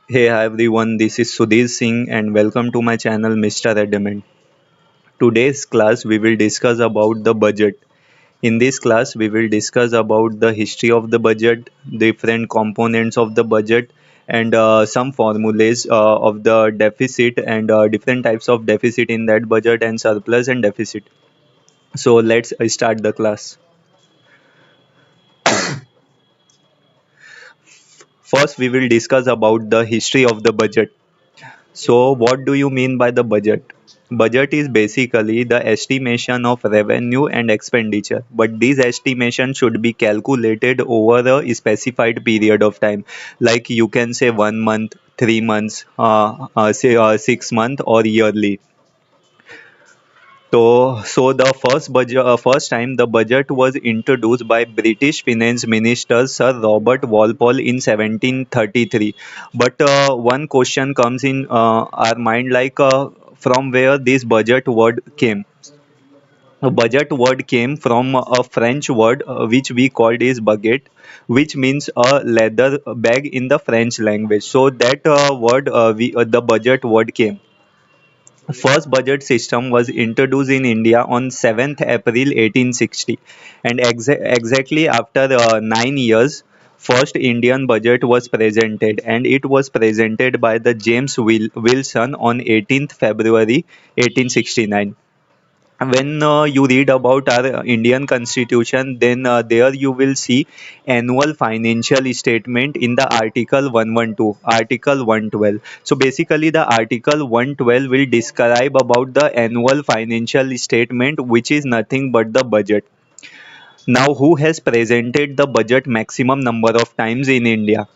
Hey hi everyone, this is Sudhir Singh and welcome to my channel Mr. Adamant. Today's class we will discuss about the budget. In this class we will discuss about the history of the budget, different components of the budget and some formulas of the deficit and different types of deficit in that budget and surplus and deficit. So let's start the class. First we will discuss about the history of the budget. So, what do you mean by the budget? Budget is basically the estimation of revenue and expenditure, but these estimations should be calculated over a specified period of time. Like you can say 1 month, 3 months, say 6 month or yearly. So the first time the budget was introduced by British Finance Minister Sir Robert Walpole in 1733. But one question comes in our mind, like from where this budget word came. A budget word came from a French word which we called is baguette, which means a leather bag in the French language. So that the budget word came. First budget system was introduced in India on 7th April 1860, and exactly after 9 years, first Indian budget was presented, and it was presented by the James Wilson on 18th February 1869. When you read about our Indian constitution, then there you will see annual financial statement in the article 112, article 112. So basically the article 112 will describe about the annual financial statement, which is nothing but the budget. Now, who has presented the budget maximum number of times in India?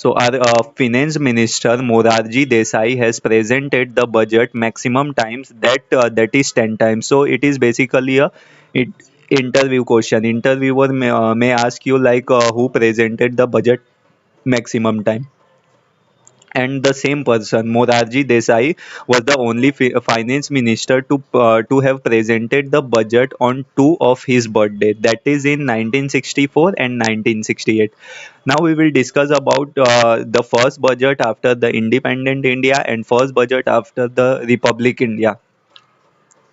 So our finance minister Morarji Desai has presented the budget maximum times, that is 10 times. So it is basically a it, interview question. Interviewer may ask you like who presented the budget maximum time, and the same person Morarji Desai was the only finance minister to have presented the budget on two of his birthday, that is in 1964 and 1968. Now we will discuss about the first budget after the independent India and first budget after the Republic India.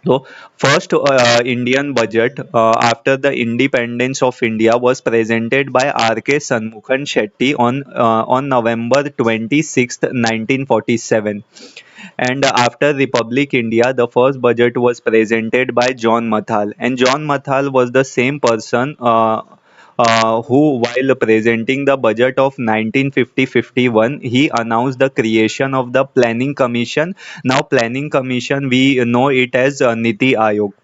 So, first Indian budget after the independence of India was presented by R.K. Sanmukhan Shetty on November 26th, 1947. And after Republic India, the first budget was presented by John Mathal. And John Mathal was the same person who, while presenting the budget of 1950-51, he announced the creation of the Planning Commission. Now, Planning Commission, we know it as Niti Aayog.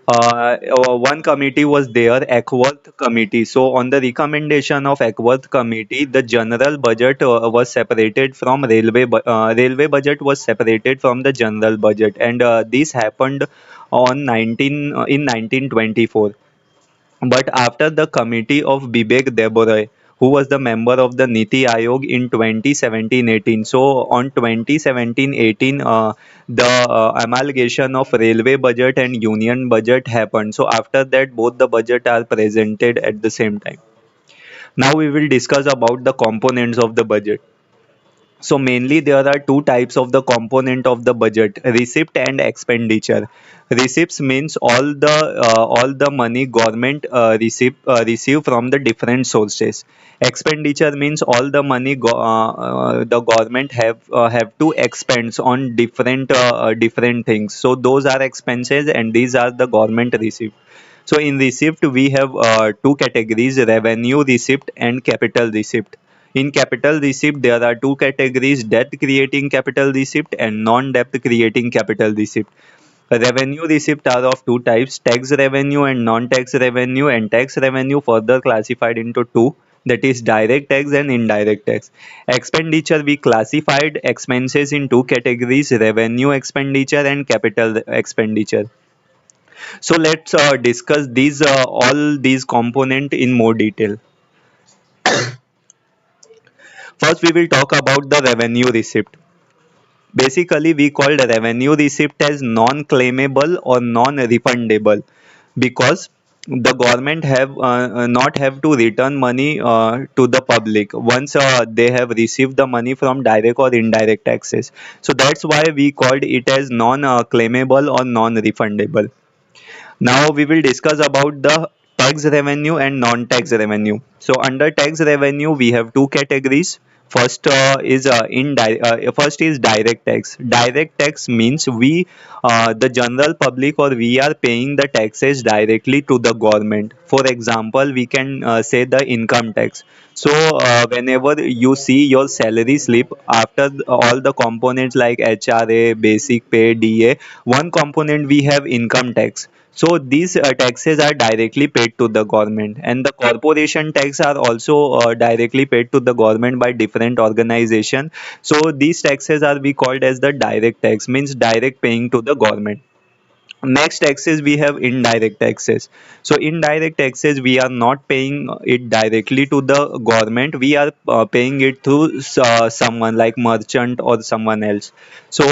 One committee was there, Ackworth Committee. So, on the recommendation of Ackworth Committee, the general budget was separated from railway budget was separated from the general budget, and this happened on 1924. But after the committee of Bibek Debroy, who was the member of the Niti Aayog in 2017-18. So on 2017-18, the amalgamation of railway budget and union budget happened. So after that, both the budget are presented at the same time. Now we will discuss about the components of the budget. So mainly there are two types of the component of the budget: receipt and expenditure. Receipts means all the money government receive from the different sources. Expenditure means all the money the government have to expend on different things. So those are expenses and these are the government receive. So in receipt we have two categories: revenue receipt and capital receipt. In capital receipt, there are two categories: debt creating capital receipt and non debt creating capital receipt. Revenue receipt are of two types: tax revenue and non tax revenue, and tax revenue further classified into two, that is direct tax and indirect tax. Expenditure, we classified expenses in two categories: revenue expenditure and capital expenditure. So let's discuss these all these component in more detail. First, we will talk about the revenue receipt. Basically, we call the revenue receipt as non-claimable or non-refundable because the government have not have to return money to the public once they have received the money from direct or indirect taxes. So that's why we called it as non claimable or non refundable. Now we will discuss about the tax revenue and non-tax revenue. So under tax revenue, we have two categories. First is direct tax. Direct tax means the general public, or we are paying the taxes directly to the government. For example, we can say the income tax. So whenever you see your salary slip, after all the components like HRA, basic pay, DA, one component we have income tax. So these taxes are directly paid to the government, and the corporation tax are also directly paid to the government by different organization. So these taxes are we called as the direct tax, means direct paying to the government. Next taxes we have indirect taxes. So indirect taxes we are not paying it directly to the government, we are paying it through someone like merchant or someone else. So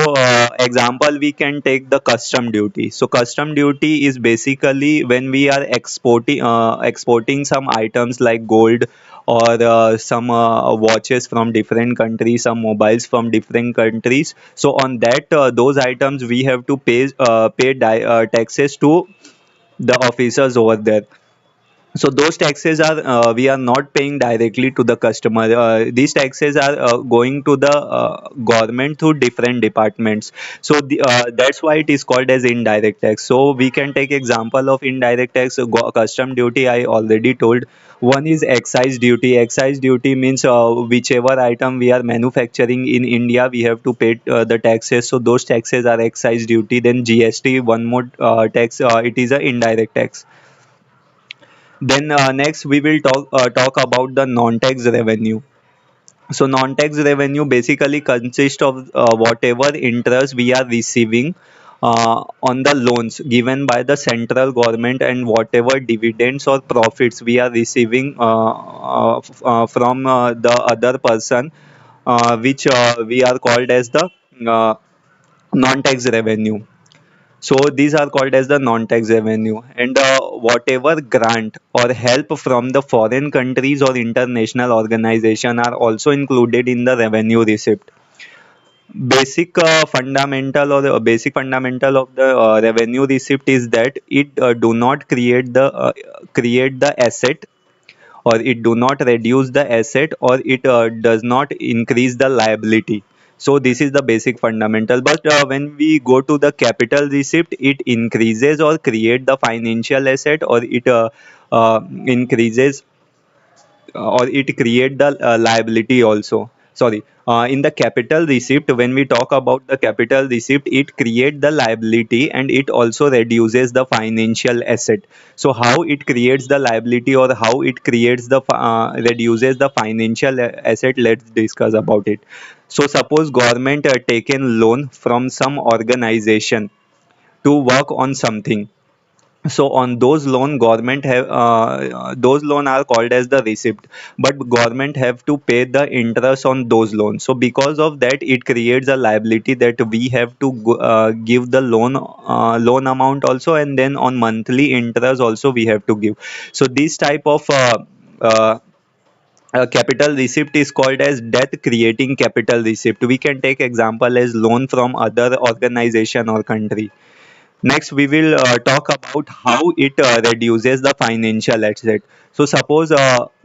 example, we can take the custom duty. So custom duty is basically when we are exporting some items like gold, or some watches from different countries, some mobiles from different countries. So on that, those items we have to pay taxes to the officers over there. So those taxes are we are not paying directly to the customer. These taxes are going to the government through different departments. So that's why it is called as indirect tax. So we can take example of indirect tax. Custom duty I already told. One is excise duty. Excise duty means whichever item we are manufacturing in India, we have to pay the taxes. So those taxes are excise duty. Then GST, one more tax, it is a indirect tax. Then next we will talk about the non-tax revenue. So non-tax revenue basically consists of whatever interest we are receiving on the loans given by the central government, and whatever dividends or profits we are receiving from the other person, which we are called as the uh, non-tax revenue. So these are called as the non-tax revenue, and whatever grant or help from the foreign countries or international organization are also included in the revenue receipt. Basic fundamental of the revenue receipt is that it do not create the asset, or it do not reduce the asset, or it does not increase the liability. So this is the basic fundamental. But when we go to the capital receipt, it increases or create the financial asset, or it increases or it create the liability also. Sorry, in the capital receipt, when we talk about the capital receipt, it create the liability and it also reduces the financial asset. So how it creates the liability, or how it creates the reduces the financial asset, let's discuss about it. So suppose government taken loan from some organization to work on something. So on those loan, government have those loan are called as the receipt, but government have to pay the interest on those loans. So because of that, it creates a liability that we have to give the loan amount also, and then on monthly interest also we have to give. So this type of uh, capital receipt is called as debt creating capital receipt. We can take example as loan from other organization or country. Next, we will talk about how it reduces the financial asset. So, suppose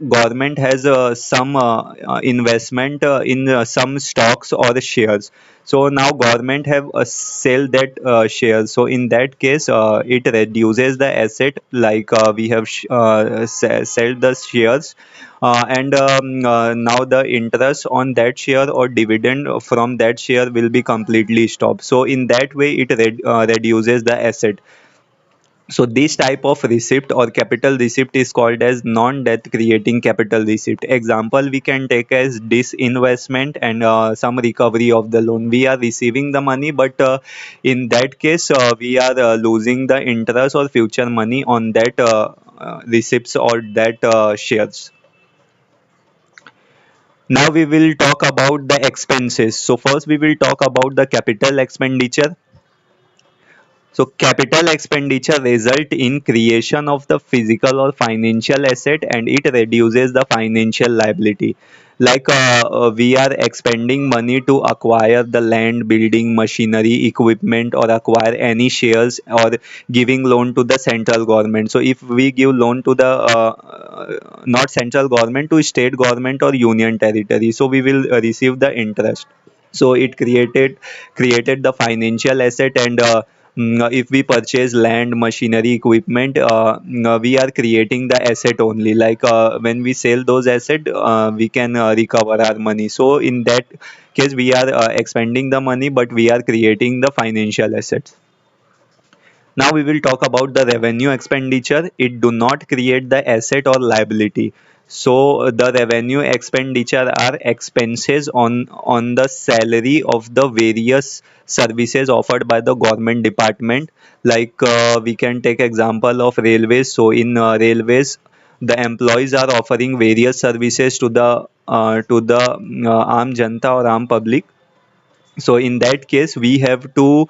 government has some investment in some stocks or shares. So now government have sell that shares. So in that case, it reduces the asset. Like we have sell the shares, and now the interest on that share or dividend from that share will be completely stopped. So in that way it reduces the asset. So this type of receipt or capital receipt is called as non-debt creating capital receipt. Example we can take as disinvestment and some recovery of the loan. We are receiving the money, but in that case we are losing the interest or future money on that receipts or that shares. Now we will talk about the expenses. So first we will talk about the capital expenditure. So capital expenditure result in creation of the physical or financial asset, and it reduces the financial liability. Like we are expending money to acquire the land, building, machinery, equipment, or acquire any shares, or giving loan to the central government. So if we give loan to the not central government, to state government or union territory, so we will receive the interest. So it created the financial asset, and if we purchase land, machinery, equipment, we are creating the asset only. Like when we sell those asset, we can recover our money. So in that case, we are expending the money, but we are creating the financial assets. Now we will talk about the revenue expenditure. It do not create the asset or liability. So the revenue expenditure are expenses on the salary of the various services offered by the government department. Like we can take example of railways. So in railways, the employees are offering various services to the aam janta or aam public. So in that case, we have to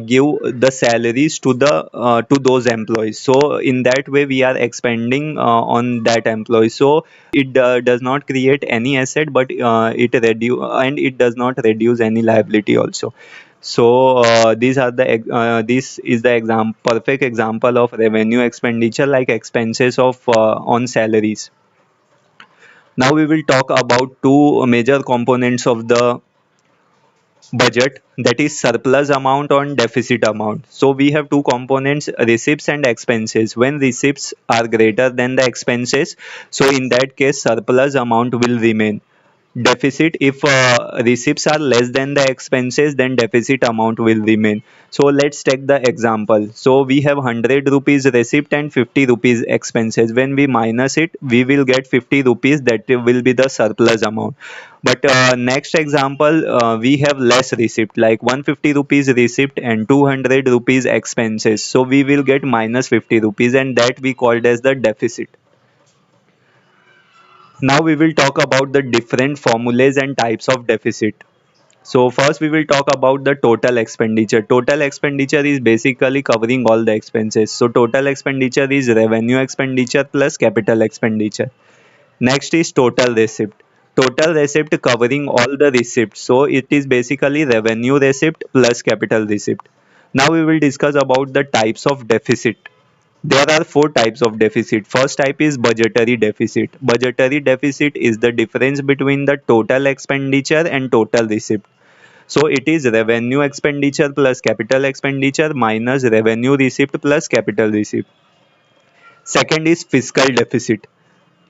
give the salaries to those employees. So in that way, we are expanding on that employee. So it does not create any asset, but it does not reduce any liability also. So this is the perfect example of revenue expenditure, like expenses of on salaries. Now we will talk about two major components of the budget, that is surplus amount and deficit amount. So we have two components, receipts and expenses. When receipts are greater than the expenses, so in that case surplus amount will remain. Deficit, if receipts are less than the expenses, then deficit amount will remain. So let's take the example. So we have 100 rupees receipt and 50 rupees expenses. When we minus it, we will get 50 rupees, that will be the surplus amount. But next example, we have less receipt, like 150 rupees receipt and 200 rupees expenses. So we will get minus 50 rupees, and that we called as the deficit. Now we will talk about the different formulas and types of deficit. So first we will talk about the total expenditure. Total expenditure is basically covering all the expenses. So total expenditure is revenue expenditure plus capital expenditure. Next is total receipt. Total receipt covering all the receipts. So it is basically revenue receipt plus capital receipt. Now we will discuss about the types of deficit. There are four types of deficit. First type is budgetary deficit. Budgetary deficit is the difference between the total expenditure and total receipt. So it is revenue expenditure plus capital expenditure minus revenue receipt plus capital receipt. Second is fiscal deficit.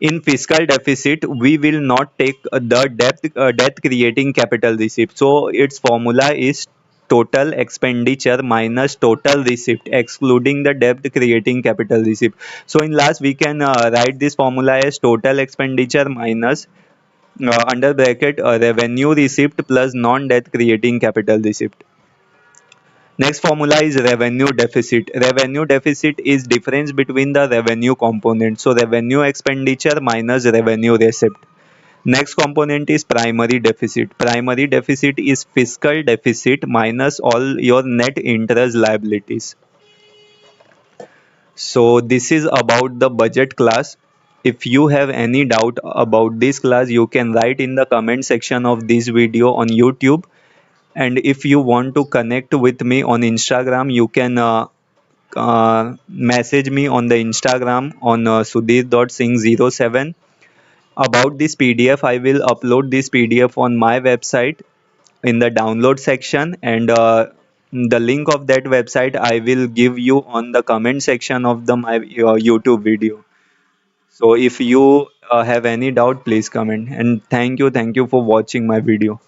In fiscal deficit, we will not take the debt creating capital receipt. So its formula is total expenditure minus total receipt excluding the debt creating capital receipt. So in last, we can write this formula as total expenditure minus under bracket revenue receipt plus non debt creating capital receipt. Next formula is revenue deficit. Revenue deficit is difference between the revenue component. So revenue expenditure minus revenue receipt. Next component is primary deficit. Primary deficit is fiscal deficit minus all your net interest liabilities. So this is about the budget class. If you have any doubt about this class, you can write in the comment section of this video on YouTube. And if you want to connect with me on Instagram, you can message me on the Instagram on sudhir.singh07. About this PDF, I will upload this PDF on my website in the download section, and the link of that website I will give you on the comment section of the my YouTube video. So if you have any doubt, please comment. And thank you for watching my video.